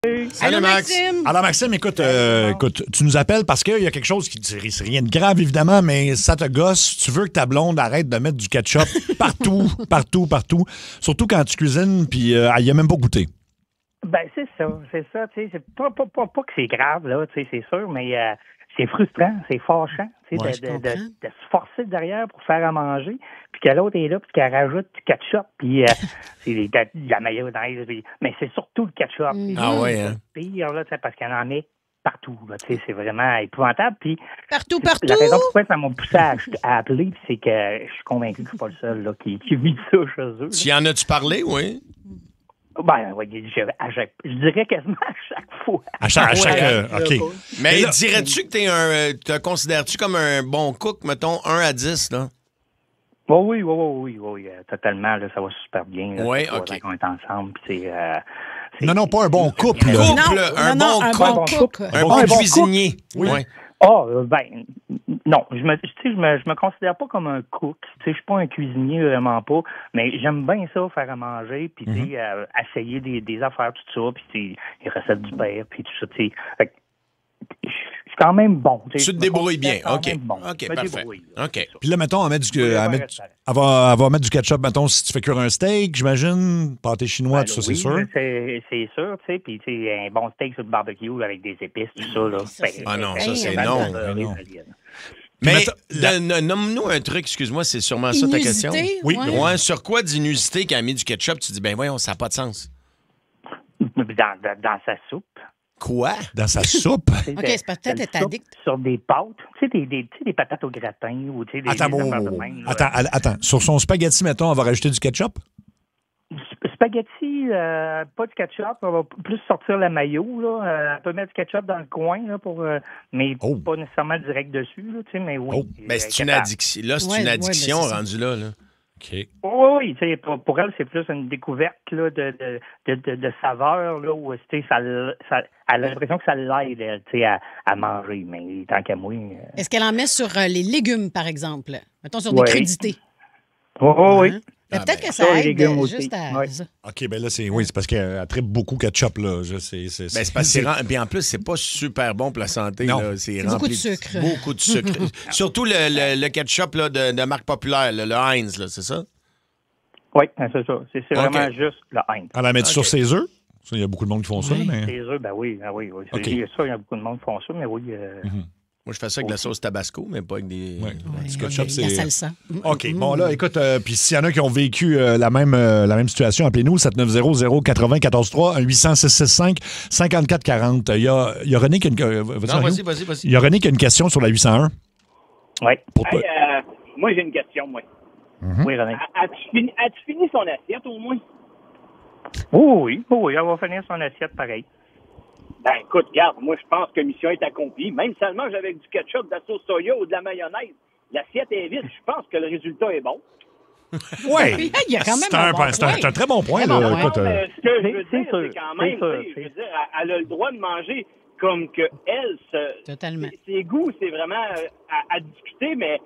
Salut, Max. Maxime. Alors, Maxime, écoute, tu nous appelles parce qu'il y a quelque chose qui c'est rien de grave, évidemment, mais ça te gosse. Tu veux que ta blonde arrête de mettre du ketchup partout, partout. Surtout quand tu cuisines, puis elle y a même pas goûté. Ben, c'est ça. Tu sais, c'est pas que c'est grave, là, tu sais, c'est sûr, mais c'est frustrant, c'est fâchant, tu sais, de se forcer derrière pour faire à manger, puis que l'autre est là, puis qu'elle rajoute du ketchup, puis c'est de la mayonnaise, mais c'est surtout le ketchup. Ah ouais, hein? C'est pire, là, parce qu'elle en met partout, là, tu sais, c'est vraiment épouvantable, puis... Partout! La raison pourquoi ça m'a poussé à appeler, c'est que je suis convaincu que je suis pas le seul, là, qui vit ça chez eux. Tu en as-tu parlé, oui? Ben, oui, je dirais quasiment à chaque fois. À chaque OK. Mais dirais-tu que te considères-tu comme un bon cook, mettons, 1 à 10, là? Oui, totalement, là, ça va super bien. Oui, OK. On est ensemble, puis c'est... Non, pas un bon couple. Un bon cook. Un bon cuisinier. Oui. Ouais. Non, je me considère pas comme un cook. Tu sais, je suis pas un cuisinier, vraiment pas, mais j'aime bien ça, faire à manger, puis essayer des affaires, tout ça, puis les recettes du père, puis tout ça, tu sais. Fait que je suis quand même bon. Tu te débrouilles bien, OK. Bon. OK, parfait. OK. Puis là, mettons, elle va mettre du ketchup, mettons, si tu fais cuire un steak, j'imagine, pâté chinois, tout ça, c'est sûr. C'est sûr, tu sais, puis tu sais, un bon steak sur le barbecue avec des épices, tout ça, là. Ça, c'est non. Mais nomme-nous un truc, excuse-moi, c'est sûrement ça ta question. Oui. Ouais, sur quoi d'inusité qu'elle a mis du ketchup, tu dis, ben voyons, ça n'a pas de sens. Dans sa soupe. Quoi? Dans sa soupe? OK, c'est peut-être être addict. Sur des pâtes. Tu sais, des patates au gratin ou tu sais, des affaires de même. Attends. Sur son spaghetti, mettons, on va rajouter du ketchup? Spaghetti, pas de ketchup. On va plus sortir la mayo. Là. Elle peut mettre du ketchup dans le coin, là, mais pas nécessairement direct dessus. Là, tu sais, mais oui. Ben, c'est une addiction. Là, c'est une addiction rendue là. OK. Oui, tu sais, pour elle, c'est plus une découverte là, de saveur, là, où tu sais, elle a l'impression que ça l'aide tu sais, à manger, mais tant qu'à moi... Est-ce qu'elle en met sur les légumes, par exemple? Mettons sur des crudités. Oui. Peut-être que ça aide juste à ça. OK, ben là, c'est parce qu'elle tripe beaucoup ketchup, là. C'est pas bien en plus, c'est pas super bon pour la santé. Non. Là. C'est beaucoup de sucre. Beaucoup de sucre. Surtout le ketchup là, de marque populaire, le Heinz, là, c'est ça? Oui, c'est ça. C'est vraiment juste le Heinz. Elle la met sur ses œufs? Il y a beaucoup de monde qui font ça. Mais... Ses œufs, ben oui. Okay. Il y a beaucoup de monde qui font ça, mais oui... Moi, je fais ça avec de la sauce tabasco, mais pas avec des... Du ketchup, c'est... La salsa. OK. Bon, là, écoute, puis s'il y en a qui ont vécu la même situation, appelez-nous, 790-094-3, 800-665-5440. Il y a René qui a une... vas-y. Il y a René qui a une question sur la 801. Oui. Moi, j'ai une question, moi. Oui, René. As-tu fini son assiette, au moins? Oui, elle va finir son assiette pareil. Ben, écoute, regarde, moi, je pense que mission est accomplie. Même si elle mange avec du ketchup, de la sauce soya ou de la mayonnaise, l'assiette est vide. Je pense que le résultat est bon. Oui. Il y a quand même c'est un très bon point. Là. Écoute, ce que je veux dire, c'est quand même, je veux dire, elle a le droit de manger comme que elle, Totalement. Ses goûts, c'est vraiment à discuter, mais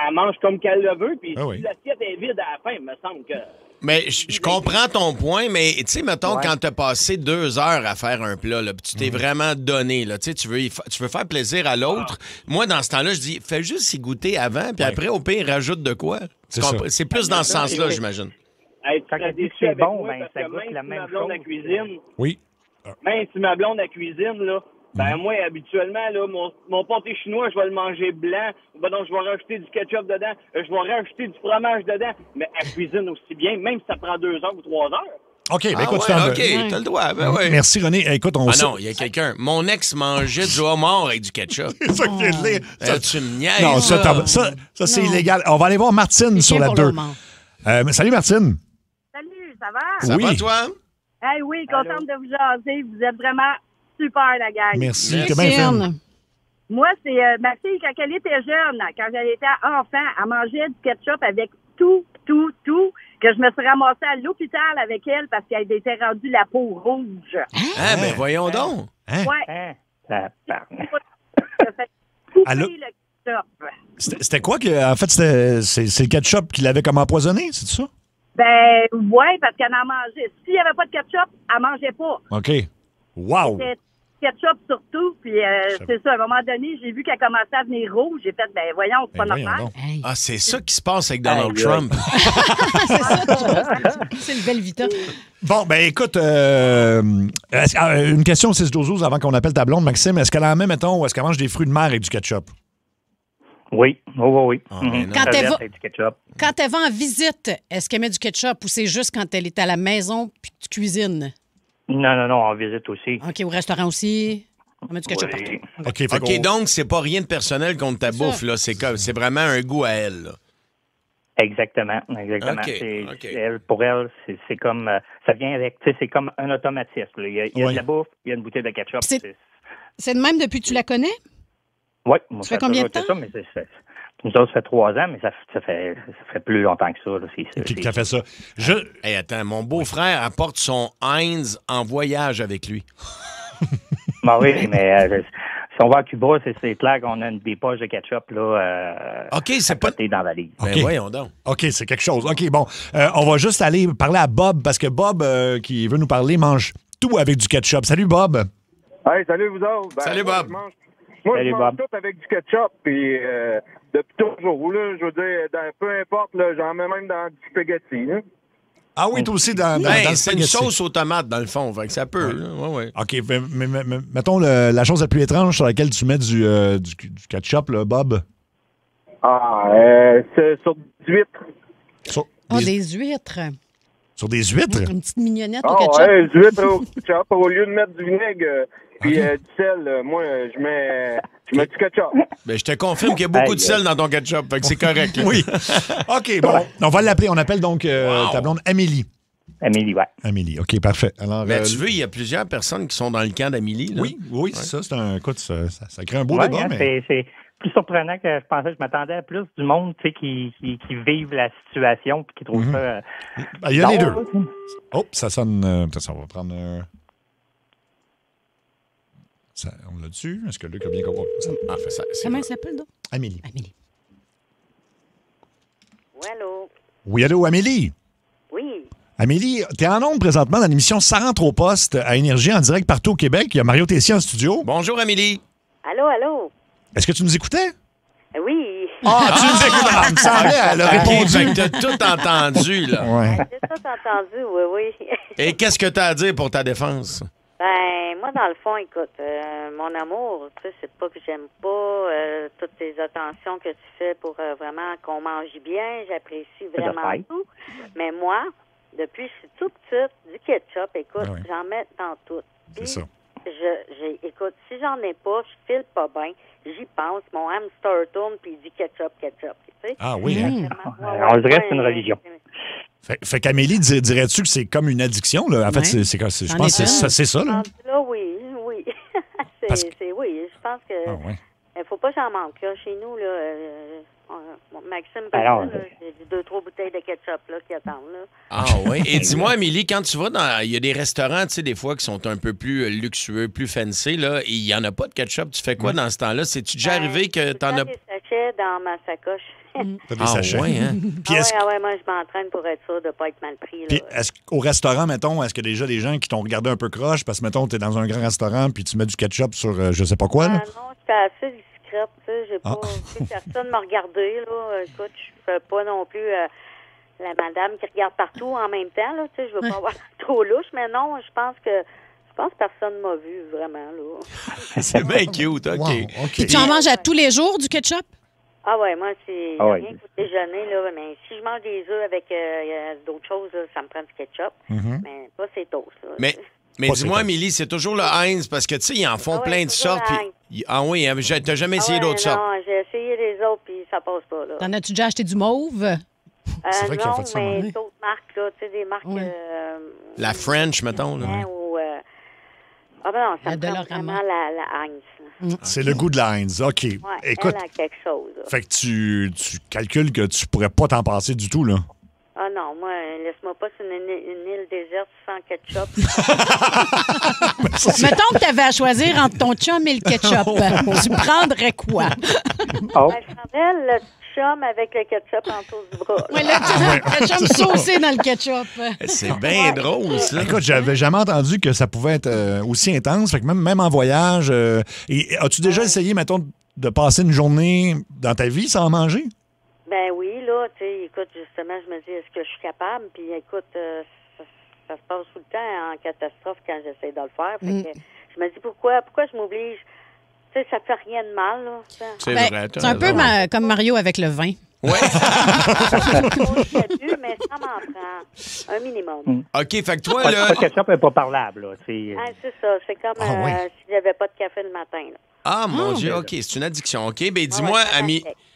elle mange comme qu'elle le veut. Puis si l'assiette est vide à la fin, il me semble que... Mais je comprends ton point, mais tu sais, mettons, quand tu as passé 2 heures à faire un plat, là, puis tu t'es vraiment donné, là, tu veux faire plaisir à l'autre. Moi, dans ce temps-là, je dis, fais juste y goûter avant, puis après, au pire, rajoute de quoi. C'est plus dans ce sens-là, j'imagine. Hey, tu serais déçu avec moi, parce que même si ma blonde à cuisine... Oui. Même si ma blonde à cuisine, là, ben moi, habituellement, là, mon pâté chinois, je vais le manger blanc. Ben donc, je vais rajouter du ketchup dedans. Je vais rajouter du fromage dedans. Mais elle cuisine aussi bien, même si ça prend 2 heures ou 3 heures. OK, ben écoute, t'as le droit. Ben ouais. Merci, René. Écoute, non, il y a quelqu'un. Mon ex mangeait du homard avec du ketchup. C'est ça qui est tu me niaises. Non, ça c'est illégal. On va aller voir Martine sur la 2. Salut, Martine. Salut, ça va? Ça va, toi? Oui, contente de vous jaser. Vous êtes vraiment super, la gang. Merci. T'es bien fine. Moi, c'est ma fille, quand elle était jeune, quand elle était enfant, elle mangeait du ketchup avec tout, que je me suis ramassée à l'hôpital avec elle parce qu'elle était rendue la peau rouge. Ben voyons donc. Ouais. C'était quoi que... En fait, c'est le ketchup qui l'avait comme empoisonné, c'est ça? Ben, ouais, parce qu'elle en mangeait. S'il n'y avait pas de ketchup, elle mangeait pas. OK. Wow! C'était ketchup surtout. Puis c'est ça, à un moment donné, j'ai vu qu'elle commençait à venir rouge. J'ai fait, ben voyons, c'est pas normal. Hey. Ah, c'est ça qui se passe avec Donald Trump. C'est le Velvita. Bon, ben écoute, une question 6-12-12 avant qu'on appelle ta blonde, Maxime. Est-ce qu'elle en met, mettons, ou est-ce qu'elle mange des fruits de mer avec du ketchup? Oui, oui. Ah, ben non. Quand elle va- Avec du ketchup. Quand elle va en visite, est-ce qu'elle met du ketchup ou c'est juste quand elle est à la maison puis que tu cuisines? Non, on visite aussi. OK, au restaurant aussi? On met du ketchup Oui. partout. OK, fait OK, qu'on- donc, c'est pas rien de personnel contre ta C'est bouffe, ça. là. C'est vraiment un goût à elle, là. Exactement. OK, C'est- OK. pour elle, c'est comme ça vient avec, tu sais, c'est comme un automatisme. Là. Il y a Oui. de la bouffe, il y a une bouteille de ketchup. C'est de même depuis que tu la connais? Oui, moi, Ça fait combien de temps? Ça, mais nous autres, ça fait 3 ans, mais ça fait plus longtemps que ça. Là. Qui a fait ça? Hey, attends, mon beau-frère apporte son Heinz en voyage avec lui. Oui, mais si on va à Cuba, c'est clair qu'on a des poches de ketchup là, OK, c'est pas... dans la valise. Ben OK. voyons donc. OK, c'est quelque chose. OK, bon. On va juste aller parler à Bob, parce que Bob, qui veut nous parler, mange tout avec du ketchup. Salut, Bob. Hey, salut vous autres. Salut, moi, Bob. Salut, je mange Bob. tout avec du ketchup, puis depuis toujours, là, je veux dire, peu importe, là, j'en mets même dans du spaghetti, là. Ah oui, toi aussi, dans Ben, le c'est une spaghetti. sauce aux tomates, dans le fond, fait que ça peut. là. Ouais. OK, mais mettons la chose la plus étrange sur laquelle tu mets du ketchup, là, Bob. C'est sur du huître. Sur Oh, des, des huîtres. sur des huîtres? Une petite mignonnette au Ah ketchup. ouais, du huître au ketchup. Au lieu de mettre du vinaigre puis du sel, moi, je mets du ketchup. Ben, je te confirme qu'il y a beaucoup de Aïe. sel dans ton ketchup, fait que c'est correct. là. Oui. OK, bon. On va l'appeler. On appelle donc ta blonde Amélie. Amélie, ouais. Amélie, OK, parfait. Alors, Mais tu veux, il y a plusieurs personnes qui sont dans le camp d'Amélie. Là. Oui, c'est ça. C'est un écoute, ça crée un beau Ouais, débat, hein, mais... c'est plus surprenant que je pensais. Je m'attendais à plus du monde, tu sais, qui vivent la situation puis qui trouvent ça. Ben, il y a les deux. drôle. Oh, ça sonne... ça, on va prendre... on l'a dessus? Est-ce que Luc a bien compris? Ah, fait ça, c'est Comment vrai. elle s'appelle, donc? Amélie. Amélie. Allô? Oui, allô, Amélie? Oui. Amélie, t'es en ondes présentement dans l'émission Ça rentre au poste à Énergie en direct partout au Québec. Il y a Mario Tessier en studio. Bonjour, Amélie. Allô? Est-ce que tu nous écoutais? Oui. Ah, tu nous écoutes! Ah, il me semblait, elle a OK, répondu. fait que t'as tout entendu, là. Ouais. J'ai tout entendu, oui. Et qu'est-ce que t'as à dire pour ta défense? Ben, moi, dans le fond, écoute, mon amour, tu sais, c'est pas que j'aime pas toutes tes attentions que tu fais pour vraiment qu'on mange bien. J'apprécie vraiment fait. tout. Mais moi, depuis que je suis tout petite, du ketchup, écoute, Ah ouais. j'en mets dans tout. C'est ça. Écoute, si j'en ai pas, je file pas bien. J'y pense. Mon hamster tourne puis il dit ketchup, tu sais. Ah oui, hein? On dirait que c'est une religion. Fait qu'Amélie, dirais-tu que c'est comme une addiction, là? En fait, Ouais. je pense que c'est ça, là. Là, oui. Parce que- Oui, je pense que... Ah ouais. Il faut pas que j'en manque. Là. Chez nous, là, Maxime, Alors, j'ai 2-3 bouteilles de ketchup là, qui attendent. Là. Ah oui. Et dis-moi, Amélie, quand tu vas dans... Il y a des restaurants, tu sais, des fois, qui sont un peu plus luxueux, plus fancy, là, et il n'y en a pas de ketchup. Tu fais quoi dans ce temps-là? C'est-tu déjà arrivé que t'en as... J'ai des sachets dans ma sacoche. T'as des sachets. ouais, hein? Puis est-ce Moi, je m'entraîne pour être sûr de ne pas être mal pris. Là. puis est-ce qu'au restaurant, mettons, est-ce qu'il y a déjà des gens qui t'ont regardé un peu croche parce que, mettons, t'es dans un grand restaurant puis tu mets du ketchup sur je sais pas quoi, là? Non, j'étais assez discrète. Tu sais, j'ai pas... Ah. Personne m'a regardé. Là. Écoute, je fais pas non plus la madame qui regarde partout en même temps. Là. Tu sais, je veux pas avoir trop louche, mais non, je pense que personne m'a vu vraiment. Là. C'est bien cute, OK. Wow, OK. Puis tu en manges à tous les jours du ketchup? Ah ouais, moi, c'est Ah ouais. rien qu'au déjeuner, là, mais si je mange des œufs avec d'autres choses, là, ça me prend du ketchup, mais pas ces toasts. Là. Mais Pas dis-moi, c'est Amélie, c'est toujours le Heinz, parce que, tu sais, ils en font Ah ouais, plein de toujours sortes. le Puis... Ah oui, hein, t'as jamais essayé d'autres sortes? Non, j'ai essayé les autres, puis ça passe pas, là. T'en as-tu déjà acheté du mauve? C'est vrai qu'ils ont non, fait ça, mais oui. d'autres marques, là, tu sais, des marques... Ouais. La French, mettons, là. Ou, ah ben non, ça La me prend Dollarama. vraiment la Heinz. Là. C'est le goût de la Heinz. OK. Ouais, Écoute, elle a quelque chose. Là. fait que tu calcules que tu pourrais pas t'en passer du tout, là. Ah non, moi, laisse-moi pas sur une île déserte sans ketchup. Mettons que tu avais à choisir entre ton chum et le ketchup. Tu prendrais quoi? Oh, Ben, je prendrais le chum avec le ketchup en dessous du bras. Ouais, le ketchup saucé dans le ketchup. C'est bien drôle, ça. Écoute, j'avais jamais entendu que ça pouvait être aussi intense. Fait que même en voyage. Et as-tu déjà essayé, mettons, de passer une journée dans ta vie sans manger? Ben oui, là, tu sais, écoute, justement, je me dis, est-ce que je suis capable? Puis écoute, ça se passe tout le temps en catastrophe quand j'essaie de le faire. Fait que je me dis, pourquoi je m'oblige? Tu sais, ça fait rien de mal, là. C'est Ben, vrai. c'est un peu comme Mario avec le vin. Ouais. Mais ça m'en prend un minimum. OK, fait que toi, là... Le ketchup n'est pas parlable, là. C'est ça, c'est comme si j'avais pas de café le matin, là. Ah, mon Dieu, OK, c'est une addiction. OK, ben dis-moi,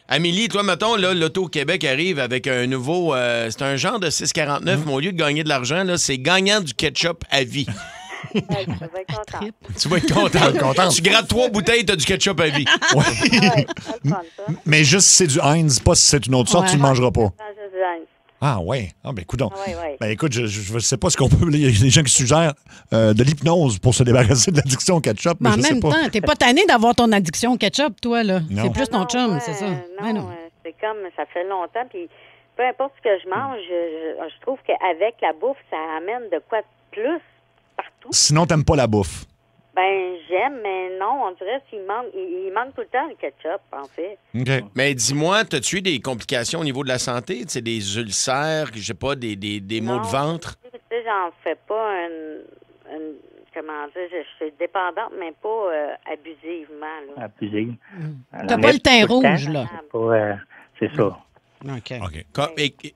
Amélie, toi, mettons, là, l'Auto-Québec arrive avec un nouveau... c'est un genre de 6,49, mais au lieu de gagner de l'argent, là, c'est gagnant du ketchup à vie. Je vais être contente. Tu vas être content. Tu grattes 3 bouteilles, t'as du ketchup à vie. Oui. Ouais, c'est fun, ça. Mais juste si c'est du Heinz, pas si c'est une autre sorte, tu ne le mangeras pas. Ah, je dis, Ah, ouais. Ah, ben, écoute donc. ouais. Ben, écoute, je ne sais pas ce qu'on peut. Il y a des gens qui suggèrent de l'hypnose pour se débarrasser de l'addiction au ketchup. Mais en je sais même pas. temps, t'es pas tanné d'avoir ton addiction au ketchup, toi, là. Non. C'est plus ton Non, chum, ouais, c'est ça. Non, Ouais, non. c'est comme, ça fait longtemps, puis peu importe ce que je mange, je trouve qu'avec la bouffe, ça amène de quoi de plus partout. Sinon, t'aimes pas la bouffe. Ben, j'aime, mais non, on dirait qu'il manque tout le temps le ketchup, en fait. OK. Mais dis-moi, as-tu eu des complications au niveau de la santé? Tu sais, des ulcères, je sais pas, des maux de ventre? Tu sais, j'en fais pas une comment dire, je suis dépendante, mais pas abusivement, là. Abusé. T'as pas le teint rouge, là. C'est ça. OK.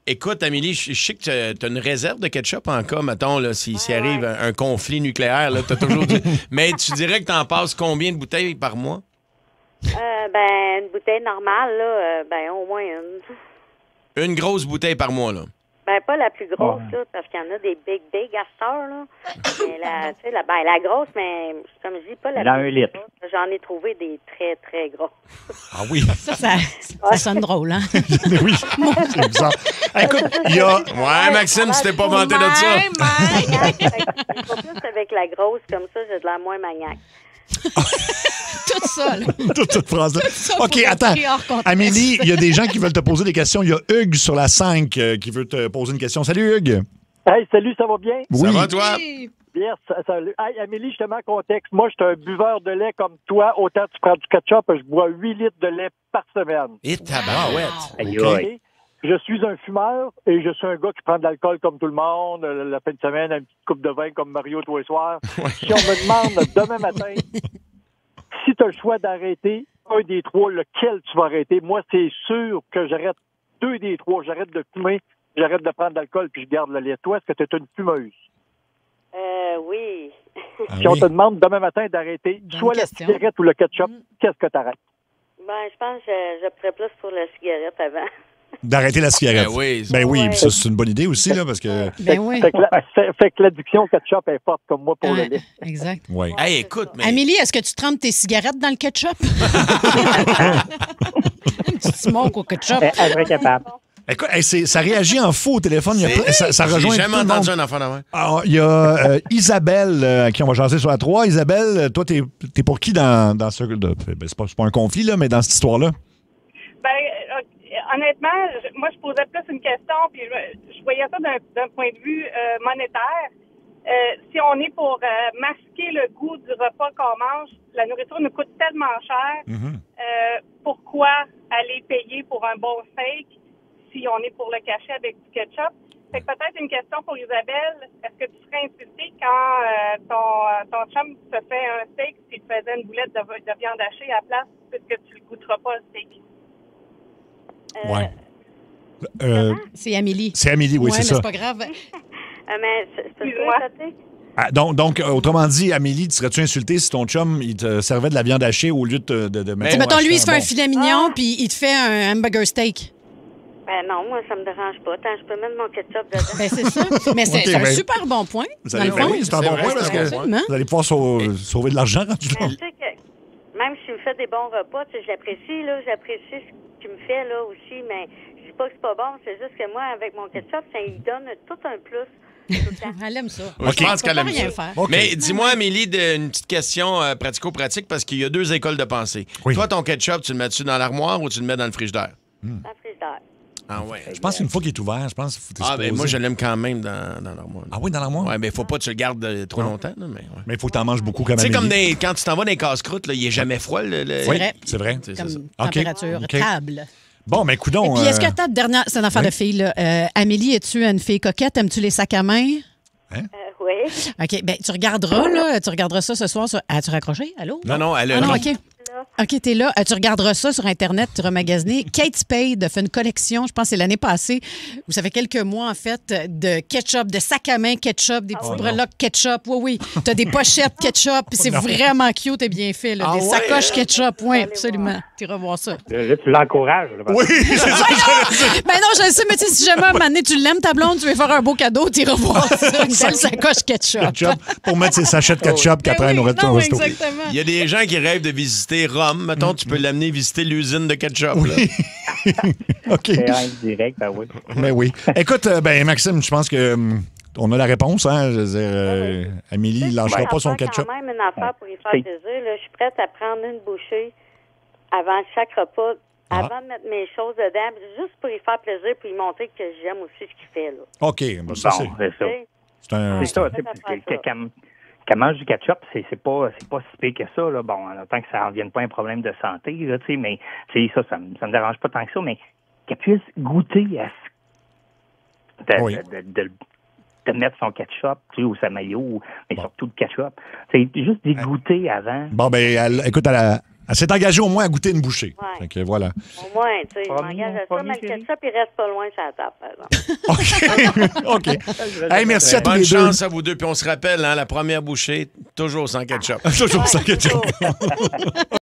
Écoute, Amélie, je sais que tu as une réserve de ketchup en cas, mettons, là, s'il arrive un conflit nucléaire, là, t'as toujours dit... Mais tu dirais que t'en passes combien de bouteilles par mois? Ben, une bouteille normale, là, ben, au moins une. Une grosse bouteille par mois, là. Ben, pas la plus grosse, là, parce qu'il y en a des big à cette heure, là. Mais tu sais, la grosse, mais comme je dis, pas la Dans plus 1 litre. grosse. J'en ai trouvé des très, très gros. Ah oui. Ça sonne drôle, hein? Oui, c'est bizarre. Écoute, il y a... Ouais, Maxime, tu t'es pas vanté de ça. Pas plus avec la grosse, comme ça, j'ai de l'air moins maniaque. Tout ça, là. Toute cette phrase-là. OK, pour attends. écrire hors contexte. Amélie, il y a des gens qui veulent te poser des questions. Il y a Hugues sur la 5 qui veut te poser une question. Salut, Hugues. Hey, salut, ça va bien? Ça va, toi? Yes, salut. Hey, Amélie, je te mets en contexte. Moi, je suis un buveur de lait comme toi. Autant tu prends du ketchup, je bois 8 litres de lait par semaine. Et tabarouette. OK. Je suis un fumeur et je suis un gars qui prend de l'alcool comme tout le monde. La fin de semaine, une petite coupe de vin comme Mario tous les soirs. Si on me demande demain matin si tu as le choix d'arrêter un des trois, lequel tu vas arrêter, moi, c'est sûr que j'arrête 2 des 3. J'arrête de fumer, j'arrête de prendre de l'alcool puis je garde le lait. Toi, est-ce que tu es une fumeuse? Oui. Si on te demande demain matin d'arrêter soit la cigarette ou le ketchup, qu'est-ce que tu arrêtes? Ben, je pense que je ferais plus pour la cigarette avant. D'arrêter la cigarette. Ben oui. Puis ça, c'est une bonne idée aussi, là, parce que... Ben oui. Fait que l'addiction au ketchup est forte comme moi pour le lait. Exact. Oui. Hey, écoute, mais... Amélie, est-ce que tu trempes tes cigarettes dans le ketchup? Une petite smoke au ketchup. Elle serait capable. Écoute, ça réagit en faux au téléphone. Ça rejoint J'ai jamais tout le entendu monde. un enfant d'avant. Alors, il y a Isabelle à qui on va jaser sur la 3. Isabelle, toi, t'es pour qui dans ce... c'est pas un conflit, là, mais dans cette histoire-là? Ben, honnêtement, moi, je posais plus une question, puis je voyais ça d'un point de vue monétaire. Si on est pour masquer le goût du repas qu'on mange, la nourriture nous coûte tellement cher. Pourquoi aller payer pour un bon steak si on est pour le cacher avec du ketchup? Fait que peut-être une question pour Isabelle. Est-ce que tu serais insultée quand ton chum te fait un steak s'il te faisait une boulette de viande hachée à la place puisque tu ne goûteras pas le steak? Ouais. C'est Amélie. C'est Amélie, oui, c'est ça. mais c'est pas grave. Mais Ah, donc, autrement dit, Amélie, serais-tu insultée si ton chum, il te servait de la viande hachée au lieu de mettre... Mettons, lui, il se fait un filet mignon, puis il te fait un hamburger steak. Ben non, moi, ça me dérange pas. Tant je peux mettre mon ketchup dedans. Ben c'est ça. Mais c'est un super bon point. Dans le fond, c'est un bon point parce que vous allez pouvoir sauver de l'argent rendu là. Tu sais que même s'il me fait des bons repas, tu sais, j'apprécie ce qu'il me fait là aussi, mais je dis pas que c'est pas bon, c'est juste que moi, avec mon ketchup, ça il donne tout un plus. Elle aime ça. Je pense qu'elle aime rien ça. faire. Mais dis-moi, Amélie, une petite question pratico-pratique parce qu'il y a 2 écoles de pensée. Oui. Toi, ton ketchup, tu le mets-tu dans l'armoire ou tu le mets dans le frigidaire? Dans le frigidaire. Ah ouais. Je pense qu'une fois qu'il est ouvert, je pense qu'il faut ben moi, je l'aime quand même dans l'armoire. Ah oui, dans l'armoire? Ouais, mais faut pas que tu le gardes trop longtemps. Là, mais il faut que tu en manges beaucoup comme Tu sais, comme Amélie. quand tu t'en vas dans les casse-croûtes, là, il est jamais froid. C'est vrai. C'est vrai. C'est Comme ça. température OK. table. Bon, ben coudonc. Et puis, est-ce que ta dernière... C'est une affaire oui. de fille, là. Amélie, es-tu une fille coquette? Aimes-tu les sacs à main? Oui. OK, bien, tu regarderas ça ce soir. As-tu raccroché? Allô? Non, elle a... Ah non, OK. OK, t'es là. Tu regarderas ça sur Internet, tu remagasiné. Kate Spade a fait une collection, je pense que c'est l'année passée, où ça fait quelques mois, en fait, de ketchup, de sacs à main ketchup, des petits breloques ketchup. Oui. T'as des pochettes ketchup, puis c'est vraiment cute et bien fait. Là. Des sacoches ketchup. Oui, absolument. T'iras voir ça. Là, tu l'encourages. Là, Oui, c'est ça. Ben non, je le sais, mais tu sais, si jamais un moment donné, tu l'aimes, ta blonde, tu veux faire un beau cadeau, t'iras voir ça. Une belle sacoche ketchup. Pour mettre ses sachets de ketchup qu'après, on aurait tout au resto. Exactement. Il y a des gens qui rêvent de visiter Rome. Mettons, tu peux l'amener visiter l'usine de ketchup. Oui. OK. C'est en direct, ben oui. Mais oui. Écoute, Maxime, je pense que on a la réponse. Hein? Je veux dire, Amélie, il lâchera pas son ketchup. quand même une affaire pour y faire plaisir. Là. Je suis prête à prendre une bouchée avant chaque repas, avant de mettre mes choses dedans, juste pour y faire plaisir, pour y montrer que j'aime aussi ce qu'il fait. Là. OK. Ben, ça, Bon, c'est ça. c'est un... C'est ça, tu sais, qu'elle mange du ketchup, c'est pas si pire que ça, là. Bon, tant que ça ne revienne pas un problème de santé, là, tu sais, mais ça me dérange pas tant que ça, mais qu'elle puisse goûter à de mettre son ketchup, tu sais, ou sa mayo, mais surtout le ketchup. C'est juste d'y goûter avant. Bon, ben, écoute, elle s'est engagée au moins à goûter une bouchée. Ouais. Fait que voilà. Au moins, tu sais, je m'engage à ça, mais le ketchup, il reste pas loin sur la table, par exemple. OK. Hey, merci à tous Bonne les deux. chance à vous deux. Puis on se rappelle, hein, la première bouchée, toujours sans ketchup. Toujours sans ketchup.